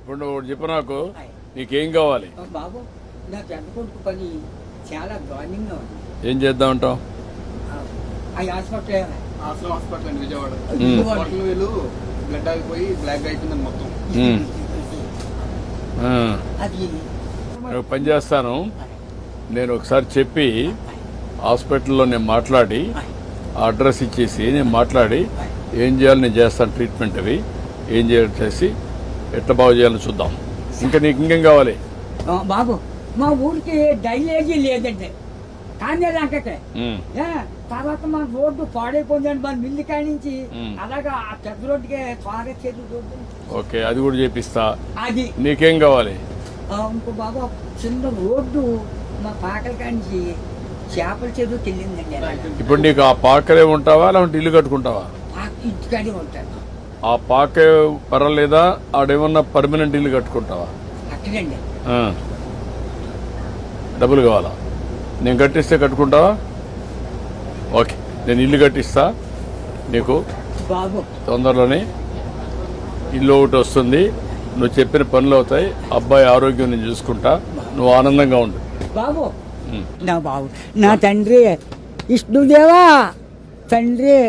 ఇప్పుడు నువ్వు ఒకటి చెప్పు నాకు, నీకేం కావాలి? బాబు నా పెద్ద కొడుకు పని చాలా దారుణంగా ఉంది. ఏం చేద్దాం అంటావు? ఆ హాస్పిటల్ హాస్పిటల్ అండి విజయవాడ. బట్టలు వీళ్ళు బ్లడ్ ఆగిపోయి బ్లాక్ అయిపోయిందని మొత్తం. అది నువ్వు పని చేస్తాను, నేను ఒకసారి చెప్పి హాస్పిటల్లో నేను మాట్లాడి ఆ అడ్రస్ ఇచ్చేసి నేను మాట్లాడి ఏం చేయాలి నేను చేస్తాను, ట్రీట్మెంట్ అవి ఏం చేయాలి చేసి ఎట్లా బాగు చేయాలో చూద్దాం. ఇంకా నీకు ఇంకేం కావాలి? బాబు మా ఊరికి డైలేజీ లేదండి, కానీ అంకటే తర్వాత మన రోడ్డు పాడైపోయిందండి. మన మిల్లి కాడి నుంచి అలాగా ఆ పెద్ద రోడ్డుకి త్వరగా చేతి రోడ్డు. ఓకే, అది కూడా చేపిస్తా. అది నీకేం కావాలి? ఇంకో బాబు చిన్న రోడ్డు మా పాకల కాడి నుంచి చేపల చెరువుకి వెళ్ళిందండి. ఇప్పుడు నీకు ఆ పాకలే ఉంటావా లేకుంటే ఇల్లు కట్టుకుంటావా? ఇంటికాడే ఉంటాను. ఆ పాకే పర్వాలేదా, ఆడేమన్నా పర్మనెంట్ ఇల్లు కట్టుకుంటావా? అక్కడండి డబ్బులు కావాలా? నేను కట్టిస్తే కట్టుకుంటావా? ఓకే, నేను ఇల్లు కట్టిస్తా నీకు. బాబు తొందరలోనే ఇల్లు ఒకటి వస్తుంది, నువ్వు చెప్పిన పనులు అవుతాయి, అబ్బాయి ఆరోగ్యం నేను చూసుకుంటా, నువ్వు ఆనందంగా ఉండు. బాబు నా బాబు నా తండ్రి విష్ణుదేవా, తండ్రి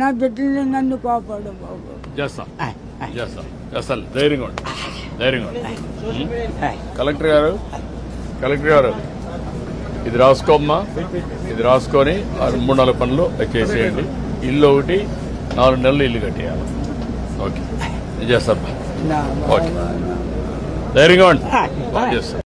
నా బిడ్డల్ని నన్ను కాపాడు బాబు. చేస్తా చేస్తా చేస్తాను, ధైర్యంగా ఉండు, ధైర్యంగా ఉండు. కలెక్టర్ గారు ఇది రాసుకోమ్మా, ఇది రాసుకొని 3-4 పనులు చేసేయండి. ఇల్లు ఒకటి 4 నెలలు ఇల్లు కట్టేయాలి. ఓకే, నేను చేస్తాను. ఓకే, ధైర్యంగా ఉండి చేస్తాను.